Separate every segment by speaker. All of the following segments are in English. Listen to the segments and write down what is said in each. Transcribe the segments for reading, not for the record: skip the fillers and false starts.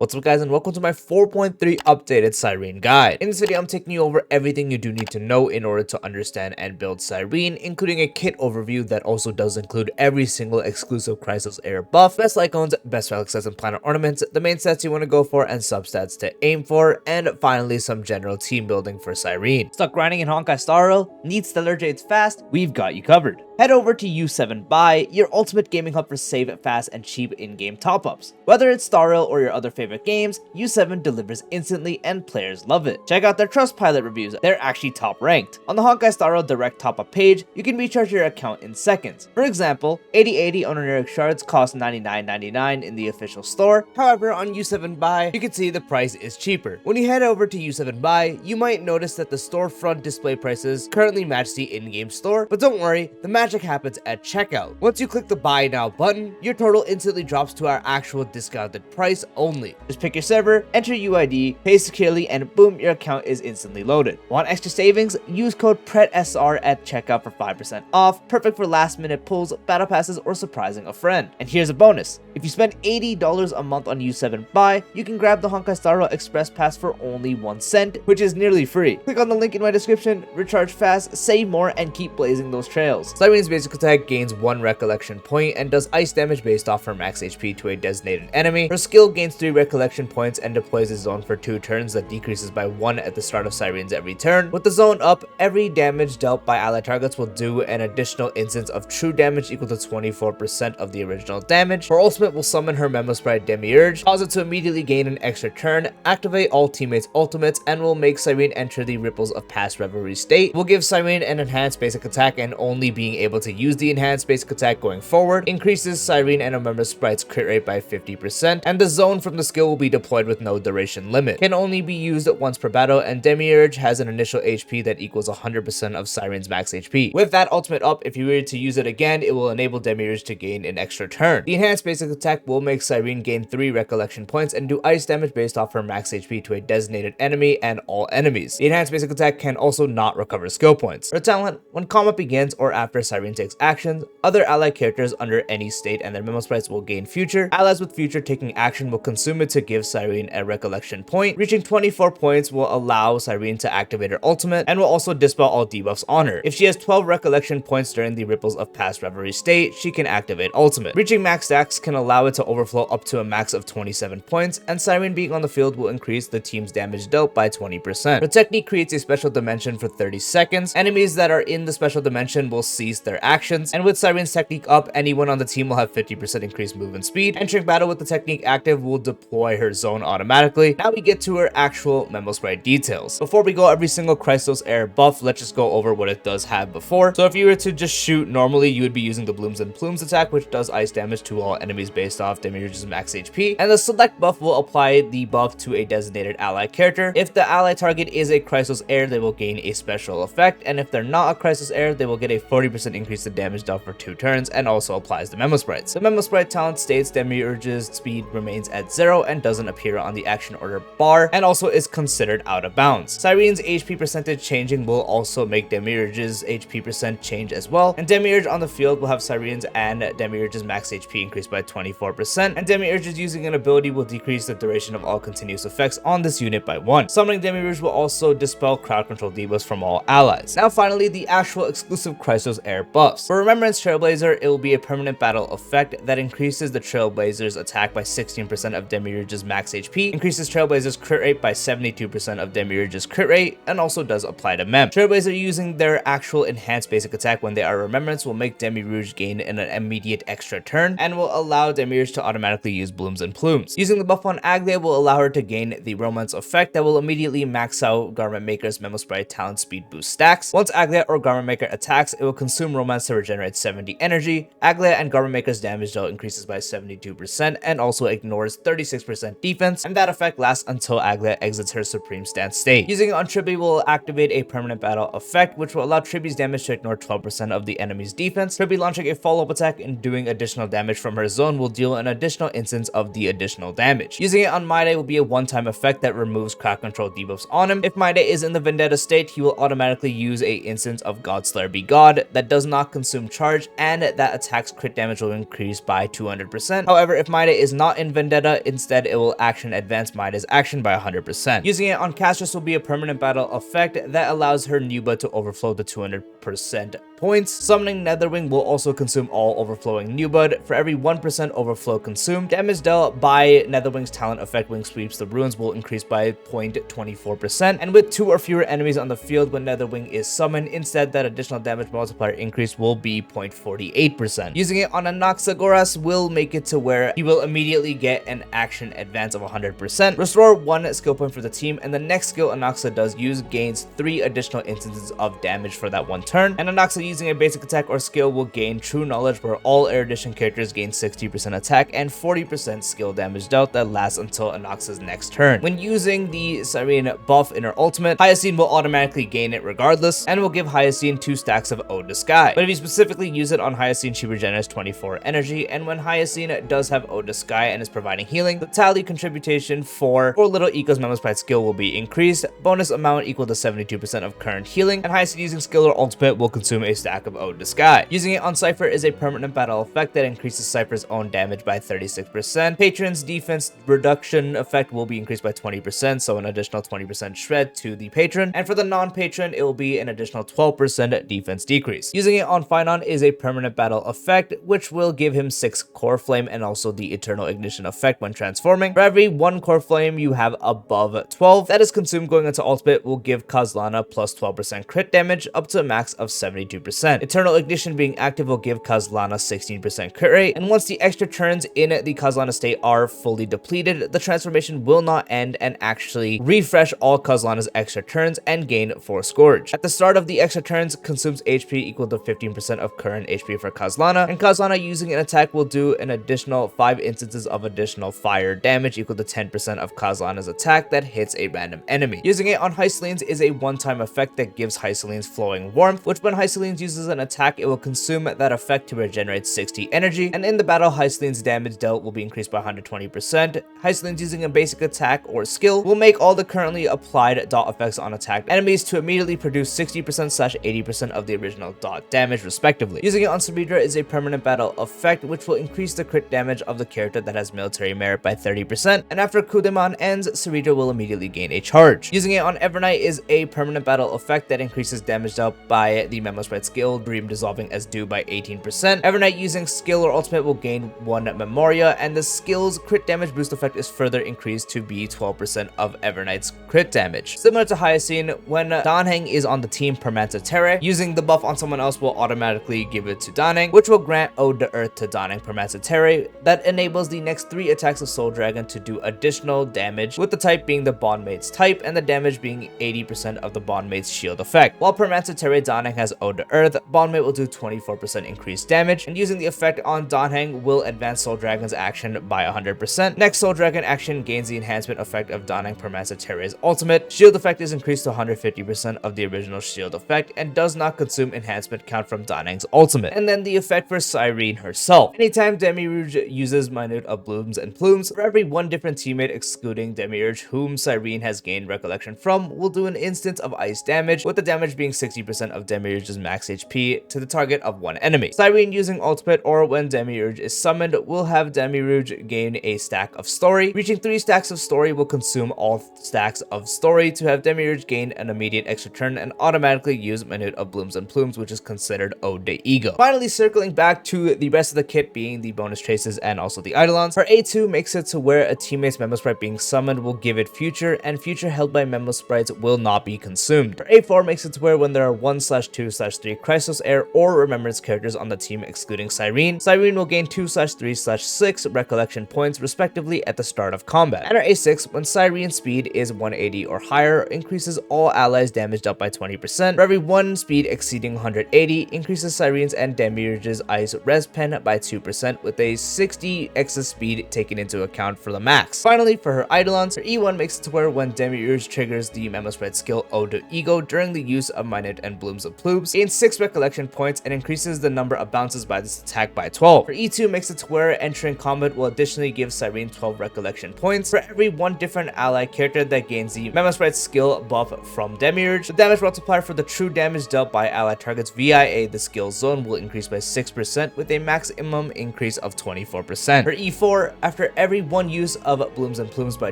Speaker 1: What's up guys, and welcome to my 4.3 updated Cyrene guide. In this video, I'm taking you over everything you do need to know in order to understand and build Cyrene, including a kit overview that also does include every single exclusive Chrysos Heir buff, best Lightcones, best Relic sets and Planar Ornaments, the main sets you want to go for and substats to aim for, and finally some general team building for Cyrene. Stuck grinding in Honkai Star Rail? Need stellar jades fast? We've got you covered. Head over to U7 Buy, your ultimate gaming hub for save fast and cheap in-game top-ups. Whether it's Star Rail or your other favorite games, U7 delivers instantly and players love it. Check out their Trustpilot reviews, they're actually top ranked. On the Honkai Star Rail direct top-up page, you can recharge your account in seconds. For example, 8080 Honorific shards cost $99.99 in the official store. However, on U7 Buy, you can see the price is cheaper. When you head over to U7 Buy, you might notice that the storefront display prices currently match the in-game store, but don't worry, the magic happens at checkout. Once you click the Buy Now button, your total instantly drops to our actual discounted price only. Just pick your server, enter UID, pay securely, and boom, your account is instantly loaded. Want extra savings? Use code PRETSR at checkout for 5% off, perfect for last minute pulls, battle passes, or surprising a friend. And here's a bonus. If you spend $80 a month on U7 Buy, you can grab the Honkai Star Rail Express Pass for only 1 cent, which is nearly free. Click on the link in my description, recharge fast, save more, and keep blazing those trails. Cyrene's basic attack gains 1 recollection point and does ice damage based off her max HP to a designated enemy. Her skill gains 3 recollection points and deploys a zone for 2 turns that decreases by 1 at the start of Cyrene's every turn. With the zone up, every damage dealt by ally targets will do an additional instance of true damage equal to 24% of the original damage. Her ultimate will summon her Memo Sprite Demiurge, cause it to immediately gain an extra turn, activate all teammates' ultimates, and will make Cyrene enter the ripples of past revelry state. Will give Cyrene an enhanced basic attack, and only being able to use the enhanced basic attack going forward increases Cyrene and her Memo Sprite's crit rate by 50%, and the zone from the skill will be deployed with no duration limit. Can only be used once per battle, and Demiurge has an initial HP that equals 100% of Cyrene's max HP. With that ultimate up, if you were to use it again, it will enable Demiurge to gain an extra turn. The enhanced basic attack will make Cyrene gain 3 recollection points and do ice damage based off her max HP to a designated enemy and all enemies. The enhanced basic attack can also not recover skill points. Her talent: when combat begins or after Cyrene takes actions, other allied characters under any state and their Memo Sprites will gain future. Allies with future taking action will consume it to give Cyrene a recollection point. Reaching 24 points will allow Cyrene to activate her ultimate and will also dispel all debuffs on her. If she has 12 recollection points during the ripples of past revelry state, she can activate ultimate. Reaching max stacks can allow it to overflow up to a max of 27 points, and Cyrene being on the field will increase the team's damage dealt by 20%. Her technique creates a special dimension for 30 seconds. Enemies that are in the special dimension will cease their actions, and with Cyrene's technique up, anyone on the team will have 50% increased movement speed. Entering battle with the technique active will deploy her zone automatically. Now we get to her actual Memo Sprite details. Before we go every single Chrysos Heir buff, let's just go over what it does have before. So if you were to just shoot normally, you would be using the Blooms and Plumes attack, which does ice damage to all enemies based off Demiurge's max HP, and the select buff will apply the buff to a designated ally character. If the ally target is a Chrysos Heir, they will gain a special effect, and if they're not a Chrysos Heir, they will get a 40% increase to damage dealt for 2 turns, and also applies the Memo Sprites. The Memo Sprite talent states Demiurge's speed remains at 0 and doesn't appear on the action order bar, and also is considered out of bounds. Cyrene's HP percentage changing will also make Demiurge's HP percent change as well, and Demiurge on the field will have Cyrene's and Demiurge's max HP increased by 24%, and Demiurge's using an ability will decrease the duration of all continuous effects on this unit by 1. Summoning Demiurge will also dispel crowd control debuffs from all allies. Now finally, the actual exclusive Chrysos Heir buffs. For Remembrance Trailblazer, it will be a permanent battle effect that increases the Trailblazer's attack by 16% of Demiurge's max HP, increases Trailblazer's crit rate by 72% of Demiurge's crit rate, and also does apply to Mem. Trailblazer using their actual enhanced basic attack when they are Remembrance will make Demiurge gain an immediate extra turn, and will allow Demiurge to automatically use Blooms and Plumes. Using the buff on Aglia will allow her to gain the Romance effect that will immediately max out Garment Maker's Memo Sprite talent speed boost stacks. Once Aglia or Garment Maker attacks, it will consume Romance to regenerate 70 energy. Aglia and Garment Maker's damage dealt increases by 72% and also ignores 36% defense, and that effect lasts until Aglia exits her Supreme Stance state. Using it on Tribi will activate a permanent battle effect, which will allow Tribi's damage to ignore 12% of the enemy's defense. Tribi launching a follow-up attack and doing additional damage from her zone will deal an additional instance of the additional damage. Using it on Maide will be a one-time effect that removes crowd control debuffs on him. If Maide is in the Vendetta state, he will automatically use a instance of Godslayer Be God that does not consume charge, and that attack's crit damage will increase by 200%. However, if Maide is not in Vendetta, instead instead it will action advance Maida's action by 100%. Using it on Castris will be a permanent battle effect that allows her Nuba to overflow to 200% points. Summoning Netherwing will also consume all overflowing Nubud. For every 1% overflow consumed, damage dealt by Netherwing's talent effect Wing Sweeps the Ruins will increase by 0.24%, and with 2 or fewer enemies on the field when Netherwing is summoned, instead that additional damage multiplier increase will be 0.48%. Using it on Anaxagoras will make it to where he will immediately get an action advance of 100%, restore 1 skill point for the team, and the next skill Anaxa does use gains 3 additional instances of damage for that 1 turn, and Anaxa using a basic attack or skill will gain True Knowledge, where all Air Edition characters gain 60% attack and 40% skill damage dealt that lasts until Anaxa's next turn. When using the Cyrene buff in her ultimate, Hyacine will automatically gain it regardless, and will give Hyacine 2 stacks of Ode to Sky. But if you specifically use it on Hyacine, she regenerates 24 energy, and when Hyacine does have Ode to Sky and is providing healing, the tally contribution for Little Eco's Memo Sprite skill will be increased, bonus amount equal to 72% of current healing, and Hyacine using skill or ultimate will consume a stack of Ode to Sky. Using it on Cypher is a permanent battle effect that increases Cypher's own damage by 36%. Patron's defense reduction effect will be increased by 20%, so an additional 20% shred to the patron, and for the non-patron it will be an additional 12% defense decrease. Using it on Phynon is a permanent battle effect which will give him 6 core flame and also the eternal ignition effect when transforming. For every 1 core flame you have above 12 that is consumed going into ultimate will give Kazlana plus 12% crit damage up to a max of 72%. Eternal ignition being active will give Kazlana 16% crit rate, and once the extra turns in the Kazlana state are fully depleted, the transformation will not end and actually refresh all Kazlana's extra turns and gain 4 Scourge. At the start of the extra turns consumes HP equal to 15% of current HP for Kazlana, and Kazlana using an attack will do an additional 5 instances of additional fire damage equal to 10% of Kazlana's attack that hits a random enemy. Using it on Hycelines is a one-time effect that gives Hycelines flowing warmth, which when Hycelines uses an attack it will consume that effect to regenerate 60 energy, and in the battle Hycelines damage dealt will be increased by 120%. Hycelines using a basic attack or skill will make all the currently applied dot effects on attacked enemies to immediately produce 60%/80% of the original dot damage respectively. Using it on Cerebra is a permanent battle effect which will increase the crit damage of the character that has military merit by 30%, and after Kudeman ends, Cerebra will immediately gain a charge. Using it on Evernight is a permanent battle effect that increases damage dealt by the Memo Sprite skill Dream Dissolving as due by 18%. Evernight using skill or ultimate will gain 1 Memoria, and the skill's crit damage boost effect is further increased to be 12% of Evernight's crit damage. Similar to Hyacine, when Danheng is on the team Permanta Terre, using the buff on someone else will automatically give it to Danheng, which will grant Ode to Earth to Danheng Permanta Terre that enables the next 3 attacks of Soul Dragon to do additional damage, with the type being the Bondmate's type and the damage being 80% of the Bondmate's shield effect. While Permanta Terre Danheng has Ode to Earth, Bondmate will do 24% increased damage, and using the effect on Danheng will advance Soul Dragon's action by 100%. Next Soul Dragon action gains the enhancement effect of Danheng Permanta Terre's ultimate. Shield effect is increased to 150% of the original shield effect and does not consume enhancement count from Danheng's ultimate. And then the effect for Cyrene herself. Anytime Demiurge uses Minute of Blooms and Plumes, for every 1 different teammate excluding Demiurge whom Cyrene has gained recollection from will do an instance of ice damage, with the damage being 60% of Demiurge's max HP to the target of 1 enemy. Cyrene using ultimate or when Demiurge is summoned will have Demiurge gain a stack of story. Reaching 3 stacks of story will consume all stacks of story to have Demiurge gain an immediate extra turn and automatically use Minute of Blooms and Plumes, which is considered Ode de Ego. Finally, circling back to the rest of the kit being the bonus traces and also the Eidolons, her A2 makes it to where a teammate's Memo Sprite being summoned will give it future, and future held by Memo Sprites will not be consumed. Her A4 makes it to where when there are 1/2/3 Chrysos Heir or Remembrance characters on the team excluding Cyrene, Cyrene will gain 2/3/6 recollection points respectively at the start of combat. And her A6, when Cyrene's speed is 180 or higher, increases all allies damage dealt by 20%. For every 1 speed exceeding 180, increases Cyrene's and Demiurge's ice res pen by 2% with a 60 excess speed taken into account for the max. Finally, for her Eidolons, her E1 makes it to where when Demiurge triggers the Memo Sprite skill Ode to Ego during the use of Minute and Blooms of Plumes, gains 6 recollection points and increases the number of bounces by this attack by 12. For E2 makes it to where entering combat will additionally give Cyrene 12 recollection points for every one different ally character that gains the Memo Sprite skill buff from Demiurge. The damage multiplier for the true damage dealt by ally targets via the skill zone will increase by 6% with a maximum increase of 24%. For E4, after every one use of Blooms and Plumes by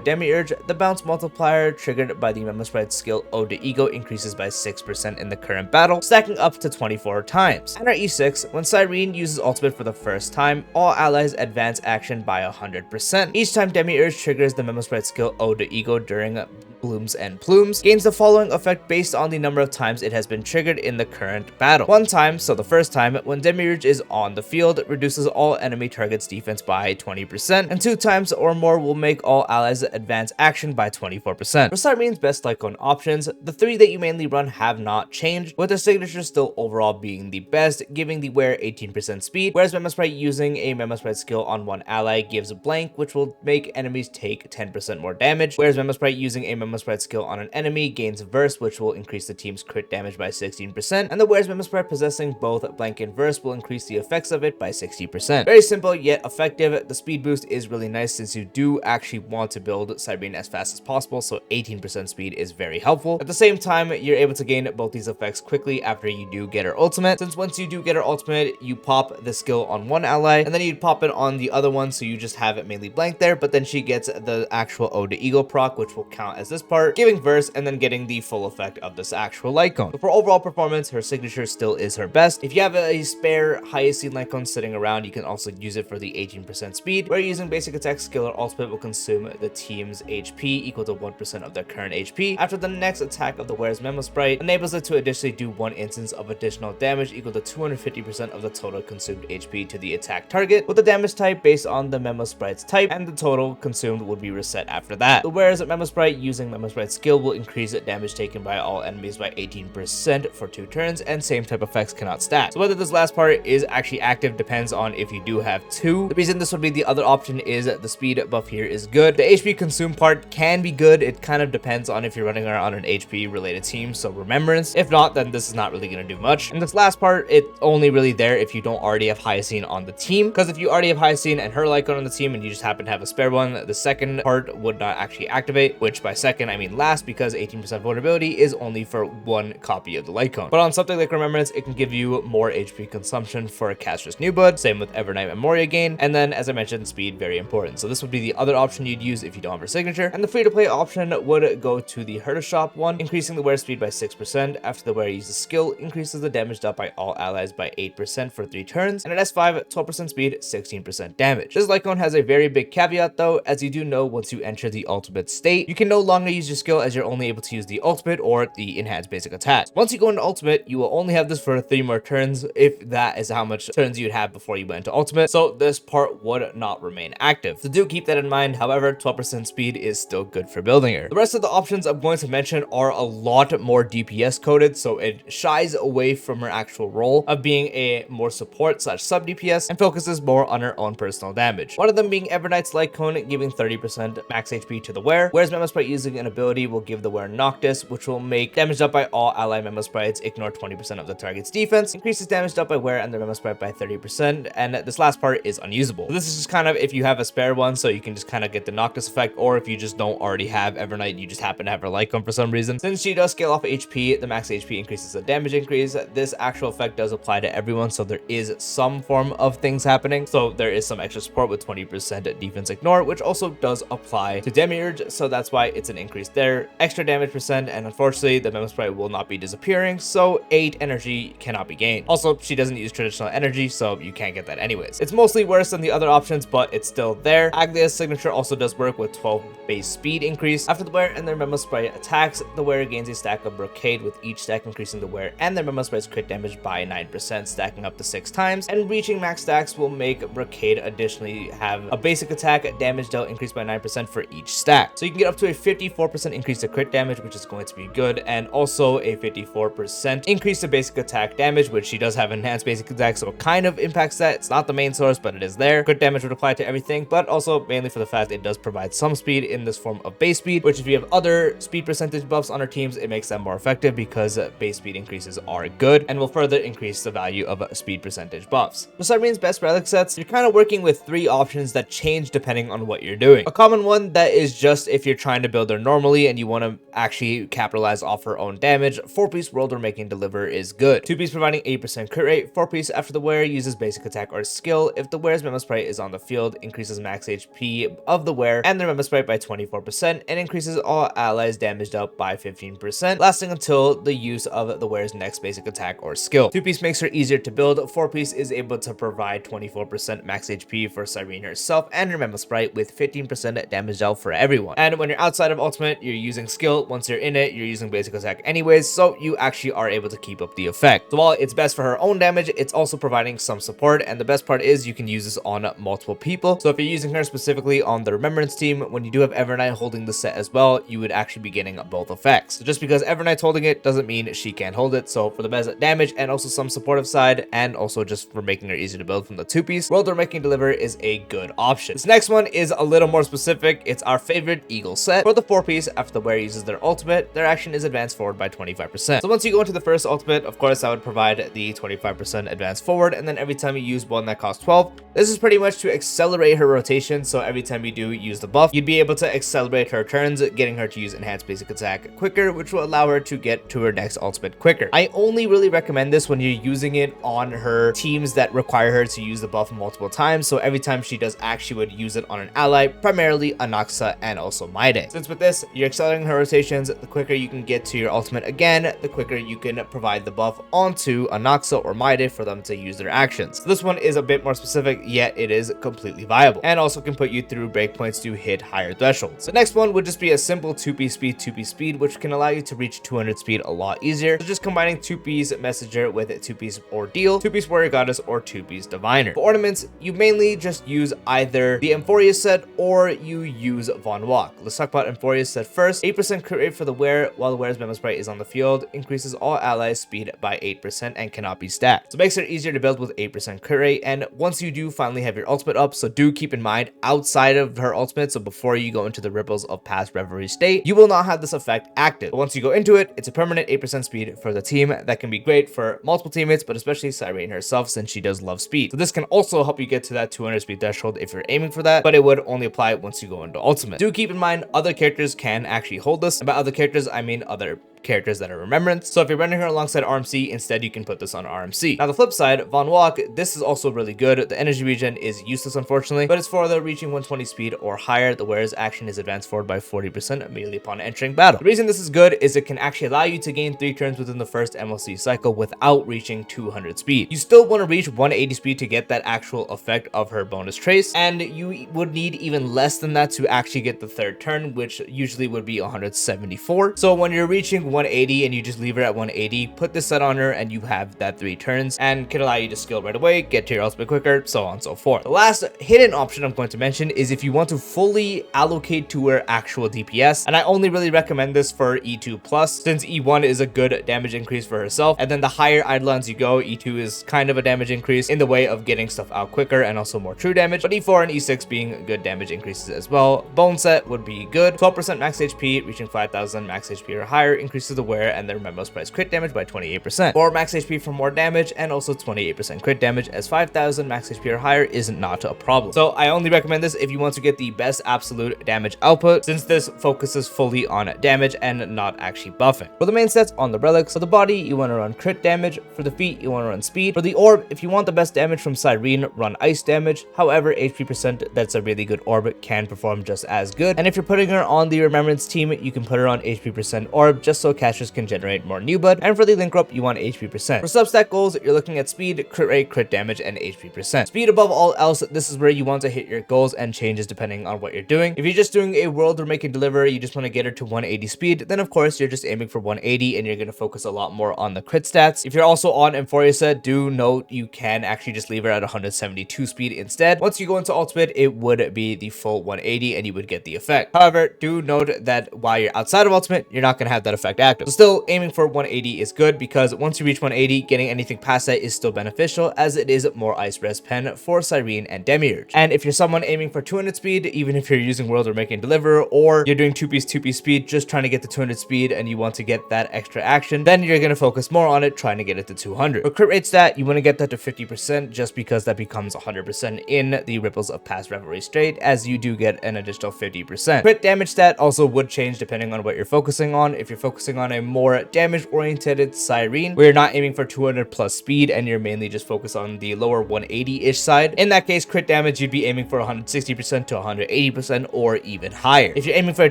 Speaker 1: Demiurge, the bounce multiplier triggered by the Memo Sprite skill Ode to Ego increases by 6% in the current battle, stacking up to 24 times. And our E6, when Cyrene uses ultimate for the first time, all allies advance action by 100%. Each time Demiurge triggers the Memo Sprite skill Ode to Ego during Blooms and Plumes, gains the following effect based on the number of times it has been triggered in the current battle. One time, so the first time, when Demiurge is on the field, reduces all enemy targets' defense by 20%, and 2 times or more will make all allies advance action by 24%. For Cyrene's best Lightcone options, the 3 that you mainly run have not changed, with their signature still overall being the best, giving the wearer 18% speed, whereas Memo Sprite using a Memo Sprite skill on one ally gives blank, which will make enemies take 10% more damage, whereas Memo Sprite using a Memo Sprite skill on an enemy gains Verse, which will increase the team's crit damage by 16%, and the Where's Memo Sprite possessing both blank and Verse will increase the effects of it by 60%. Very simple yet effective. The speed boost is really nice since you do actually want to build Cyrene as fast as possible, so 18% speed is very helpful. At the same time, you're able to gain both these effects quickly after you do get her ultimate, since once you do get her ultimate, you pop the skill on one ally, and then you pop it on the other one, so you just have it mainly blank there, but then she gets the actual Ode to Ego proc, which will count as this part, giving Verse, and then getting the full effect of this actual Lightcone. But for overall performance, her signature still is her best. If you have a spare highest seed Lightcone sitting around, you can also use it for the 18% speed, where using basic attack, skill, or ultimate will consume the team's HP equal to 1% of their current HP. After the next attack of the Wearer's Memo Sprite, enables it to additionally do 1 instance of additional damage equal to 250% of the total consumed HP to the attack target, with the damage type based on the Memo Sprite's type, and the total consumed would be reset after that. The Wearer's Memo Sprite using Memo Sprite skill will increase damage taken by all enemies by 18% for 2 turns, and same type effects cannot stack. So whether this last part is actually active depends on if you do have 2. The reason this would be the other option is the speed buff here is good. The HP consume part can be good. It kind of depends on if you're running around on an HP related team, so Remembrance. If not, then this is not really going to do much. And this last part, it's only really there if you don't already have Hyacine on the team, because if you already have Hyacine and her Lightcone on the team and you just happen to have a spare one, the second part would not actually activate, which by second I mean last, because 18% vulnerability is only for 1 copy of the Lightcone. But on something like Remembrance, it can give you more HP consumption for a Castress New Blood, same with Evernight Memoria gain, and then as I mentioned, speed very important. So this would be the other option you'd use if you don't have her signature, and the free-to-play option would go to the Herder Shop one, increasing the wearer speed by 6%. After the wearer uses skill, increases the damage dealt by all allies by 8% for 3 turns, and at S5, 12% speed, 16% damage. This Lightcone has a very big caveat though, as you do know once you enter the ultimate state, you can no longer use your skill as you're only able to use the ultimate or the enhanced basic attacks. Once you go into ultimate, you will only have this for 3 more turns, if that is how much turns you'd have before you went into ultimate, so this part would not remain active. So do keep that in mind. However, 12% speed is still good for building her. The rest of the options I'm going to mention are a lot more DPS coded, so it shies away from her actual role of being a more support / sub DPS and focuses more on her own personal damage. One of them being Evernight's Lightcone, giving 30% max HP to the wearer, whereas Memo Sprite using an ability will give the wearer Noctis, which will make damage dealt by all ally Memo Sprites ignore 20% of the target's defense, increases damage dealt by wearer and their Memo Sprite by 30%, and this last part is unusable. So this is just kind of if you have a spare one, so you can just kind of get the Noctis effect, or if you just don't already have Evernight, you just happen to have her Lightcone for some reason. Since she does scale off HP, the max HP increases the damage increase. This actual effect does apply to everyone, so there is some form of things happening. So there is some extra support with 20% defense ignore, which also does apply to Demiurge, so that's why it's an increase there. Extra damage percent, and unfortunately the Memo Sprite will not be disappearing, so 8 energy cannot be gained. Also, she doesn't use traditional energy, so you can't get that anyways. It's mostly worse than the other options, but it's still there. Aglia's signature also does work with 12 base speed increase. After the wearer and their Memo Sprite attacks, the wearer gains a stack of Brocade, with each stack increasing the wearer and their Memo Sprite's crit damage by 9%, stacking up to 6 times, and reaching max stacks will make Brocade additionally have a basic attack damage dealt increased by 9% for each stack. So you can get up to a 54% increase to crit damage, which is going to be good, and also a 54% increase to basic attack damage, which she does have enhanced basic attack, so it kind of impacts that. It's not the main source, but it is there. Crit damage would apply to everything, but also mainly for the fact it does provide some speed in this form of base speed, which if you have other speed percentage buffs on our teams, it makes them more effective because base speed increases are good and will further increase the value of speed percentage buffs. For Cyrene's best relic sets, you're kind of working with 3 options that change depending on what you're doing. A common one that is just if you're trying to build her normally and you want to actually capitalize off her own damage, 4-piece Worlder Making Deliver is good. 2-piece providing 8% crit rate, 4-piece after the wearer uses basic attack or skill. If the wearer's Memo Sprite is on the field, increases max HP of the wearer and their Memo Sprite by 24% and increases all allies damage dealt by 15%, lasting until the use of the wearer's next basic attack or skill. 2-piece makes her easier to build. 4-piece is able to provide 24% max HP for Cyrene herself and her Memo Sprite with 15% damage dealt for everyone. And when you're outside of ultimate, you're using skill. Once you're in it, you're using basic attack anyways, so you actually are able to keep up the effect. So while it's best for her own damage, it's also providing some support, and the best part is you can use this on multiple people. So if you're using her specifically on the Remembrance team, when you do have Evernight holding the set as well, you would actually be getting both effects. So just because Evernight's holding it doesn't mean she can't hold it. So for the best damage and also some supportive side, and also just for making her easy to build from the 2-piece, Worlder Making Deliver is a good option. This next one is a little more specific. It's our favorite Eagle set. For the 4-piece, after the wearer uses their ultimate, their action is advanced forward by 25%. So once you go into the first ultimate, of course, I would provide the 25% advance forward, and then every time you use one that costs 12, this is pretty much to accelerate her rotation. So every time you do use the buff, you'd be able to accelerate her turns, getting her to use enhanced basic attack quicker, which will allow her to get to her next ultimate quicker. I only really recommend this when you're using it on her teams that require her to use the buff multiple times. So every time she does act, she would use it on an ally, primarily Anaxa and also Maide. Since with this, you're accelerating her rotations, the quicker you can get to your ultimate again, the quicker you can provide the buff onto Anaxa or Maide for them to use their actions. So this one is a bit more specific, yet it is completely viable, and also can put you through breakpoints to hit higher thresholds. The next one would just be a simple 2-piece speed, 2-piece speed, which can allow you to reach 200 speed a lot easier. So just combining 2-piece Messenger with 2-piece Ordeal, 2-piece Warrior Goddess, or 2-piece Diviner. For ornaments, you mainly just use either the Amphoria set or you use Von Walk. Let's talk about Amphoria set first. 8% crit rate for the wearer while the wearer's Memo Sprite is on the field, increases all allies speed by 8% and cannot be stacked. So it makes it easier to build with 8% crit rate, and once you do finally have your ultimate up, so do keep in mind outside of her ultimate, so before you go into the ripples of past reverie state, you will not have this effect active. But once you go into it, it's a permanent 8% speed for the team that can be great for multiple teammates, but especially Cyrene herself, since she does love speed. So this can also help you get to that 200 speed threshold if you're aiming for that, but it would only apply once you go into ultimate. Do keep in mind other characters can actually hold this, and by other characters I mean other characters that are Remembrance. So if you're running her alongside RMC, instead you can put this on RMC. Now the flip side, Von Walk, this is also really good. The energy regen is useless unfortunately, but it's for the reaching 120 speed or higher. The wearer's action is advanced forward by 40% immediately upon entering battle. The reason this is good is it can actually allow you to gain 3 turns within the first MLC cycle without reaching 200 speed. You still want to reach 180 speed to get that actual effect of her bonus trace, and you would need even less than that to actually get the 3rd turn, which usually would be 174. So when you're reaching 180 and you just leave her at 180, put this set on her and you have that 3 turns and can allow you to skill right away, get to your ultimate quicker, so on and so forth. The last hidden option I'm going to mention is if you want to fully allocate to her actual DPS, and I only really recommend this for E2 plus, since E1 is a good damage increase for herself, and then the higher Eidolons you go, E2 is kind of a damage increase in the way of getting stuff out quicker and also more true damage, but E4 and E6 being good damage increases as well. Bone set would be good. 12% max HP, reaching 5,000 max HP or higher, increases the wearer and their Memo Sprite's crit damage by 28%. More max HP for more damage, and also 28% crit damage, as 5,000 max HP or higher is not a problem. So I only recommend this if you want to get the best absolute damage output, since this focuses fully on damage and not actually buffing. For the main sets on the relics, for the body you want to run crit damage, for the feet you want to run speed, for the orb if you want the best damage from Cyrene, run ice damage. However, HP percent that's a really good orb can perform just as good, and if you're putting her on the Remembrance team, you can put her on HP percent orb just so so casters can generate more new blood. And for the link rope, you want HP percent. For substat goals, you're looking at speed, crit rate, crit damage, and HP percent. Speed above all else, this is where you want to hit your goals and changes depending on what you're doing. If you're just doing a world or make and deliver, you just want to get her to 180 speed, then of course you're just aiming for 180 and you're going to focus a lot more on the crit stats. If you're also on Euphoria, do note you can actually just leave her at 172 speed instead. Once you go into ultimate, it would be the full 180 and you would get the effect. However, do note that while you're outside of ultimate, you're not going to have that effect active. So still aiming for 180 is good because once you reach 180, getting anything past that is still beneficial as it is more ice res pen for Cyrene and Demiurge. And if you're someone aiming for 200 speed, even if you're using world or make and deliver, or you're doing 2-piece speed, just trying to get to 200 speed and you want to get that extra action, then you're going to focus more on it, trying to get it to 200. For crit rate stat, you want to get that to 50% just because that becomes 100% in the Ripples of Past Revelry Strait, as you do get an additional 50%. Crit damage stat also would change depending on what you're focusing on. If you're focusing on a more damage-oriented Cyrene, where you're not aiming for 200 plus speed and you're mainly just focused on the lower 180-ish side, in that case, crit damage, you'd be aiming for 160% to 180% or even higher. If you're aiming for a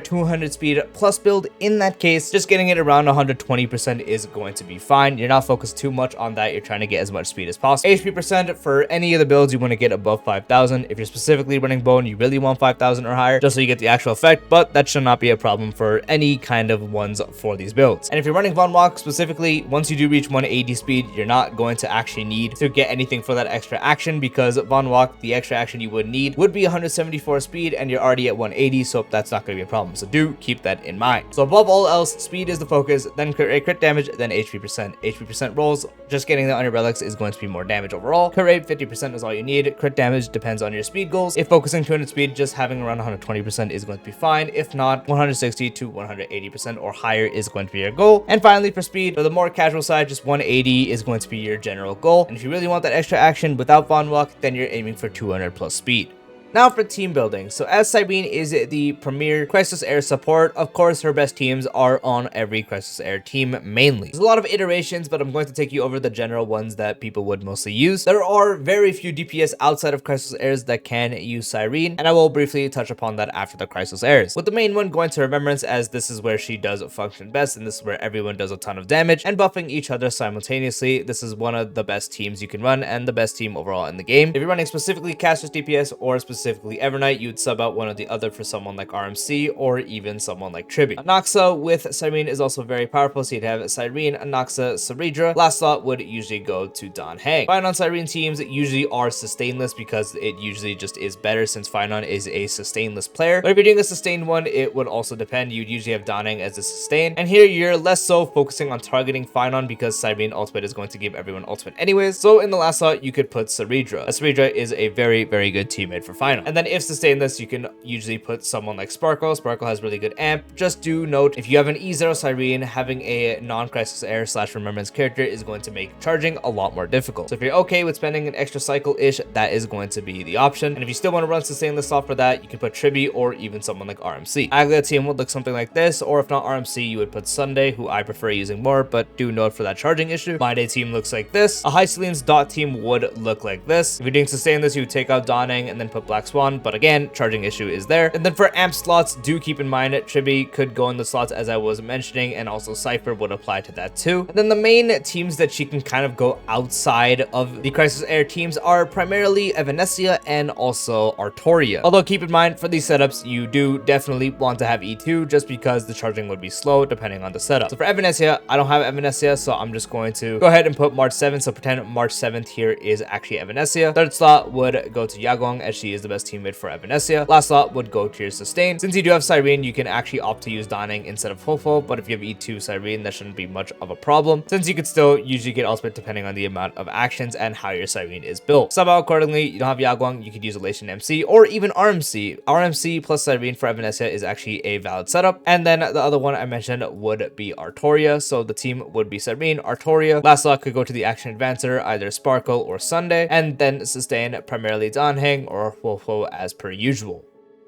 Speaker 1: 200 speed plus build, in that case, just getting it around 120% is going to be fine. You're not focused too much on that. You're trying to get as much speed as possible. HP percent for any of the builds, you want to get above 5,000. If you're specifically running bone, you really want 5,000 or higher just so you get the actual effect, but that should not be a problem for any kind of ones for these builds. And if you're running Von Walk specifically, once you do reach 180 speed, you're not going to actually need to get anything for that extra action because Von Walk, the extra action you would need would be 174 speed and you're already at 180, so that's not going to be a problem. So do keep that in mind. So above all else, speed is the focus, then crit rate, crit damage, then HP percent. HP percent rolls, just getting that on your relics is going to be more damage overall. Crit rate, 50% is all you need. Crit damage depends on your speed goals. If focusing 200 speed, just having around 120% is going to be fine. If not, 160 to 180% or higher is going to be your goal. And finally, for speed, for the more casual side, just 180 is going to be your general goal. And if you really want that extra action without Von Walk, then you're aiming for 200 plus speed. Now for team building. So as Cyrene is the premier Chrysos Heir support, of course her best teams are on every Chrysos Heir team mainly. There's a lot of iterations, but I'm going to take you over the general ones that people would mostly use. There are very few DPS outside of Chrysos Heirs that can use Cyrene, and I will briefly touch upon that after the Chrysos Heirs. With the main one going to Remembrance, as this is where she does function best, and this is where everyone does a ton of damage, and buffing each other simultaneously. This is one of the best teams you can run, and the best team overall in the game. If you're running specifically Casters DPS or specifically Evernight, you'd sub out one or the other for someone like RMC or even someone like Tribi. Anaxa with Cyrene is also very powerful, so you'd have Cyrene, Anaxa, Saridra. Last slot would usually go to Danheng. Finon Cyrene teams usually are sustainless because it usually just is better since Finon is a sustainless player. But if you're doing a sustained one, it would also depend. You'd usually have Danheng as a sustain. And here you're less so focusing on targeting Finon because Cyrene ultimate is going to give everyone ultimate anyways. So in the last slot, you could put Saridra. Saridra is a very, very good teammate for Finon. And then if sustainless, you can usually put someone like Sparkle. Sparkle has really good amp. Just do note, if you have an E0 Cyrene, having a non-Chrysos Heir / Remembrance character is going to make charging a lot more difficult. So if you're okay with spending an extra cycle-ish, that is going to be the option. And if you still want to run sustainless off for that, you can put Tribi or even someone like RMC. Aglia team would look something like this, or if not RMC, you would put Sunday, who I prefer using more, but do note for that charging issue. My Day team looks like this. A High Celine's Dot team would look like this. If you're doing sustainless, you would take out Danheng and then put Black Swan, but again, charging issue is there. And then for amp slots, do keep in mind Tribi could go in the slots as I was mentioning, and also Cypher would apply to that too. And then the main teams that she can kind of go outside of the Chrysos Heir teams are primarily Evanescea and also Artoria. Although keep in mind, for these setups, you do definitely want to have E2 just because the charging would be slow depending on the setup. So for Evanescea, I don't have Evanescea, so I'm just going to go ahead and put March 7th. So pretend March 7th here is actually Evanescea. Third slot would go to Yagong, as she is the best teammate for Evanescea. Last slot would go to your sustain. Since you do have Cyrene, you can actually opt to use Danheng instead of Fofo, but if you have E2 Cyrene, that shouldn't be much of a problem, since you could still usually get ultimate depending on the amount of actions and how your Cyrene is built. Sub out accordingly. You don't have Yagong, you could use Elation MC or even RMC. RMC plus Cyrene for Evanescea is actually a valid setup. And then the other one I mentioned would be Artoria, so the team would be Cyrene, Artoria. Last slot could go to the action advancer, either Sparkle or Sunday, and then sustain primarily Danheng or Fofo as per usual.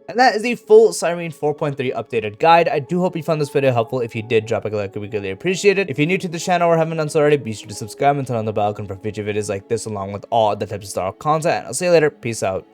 Speaker 1: And that is the full Cyrene 4.3 updated guide. I do hope you found this video helpful. If you did, drop a like, we really appreciate it. If you're new to the channel or haven't done so already, be sure to subscribe and turn on the bell icon for future videos like this, along with all other types of style content. And I'll see you later. Peace out.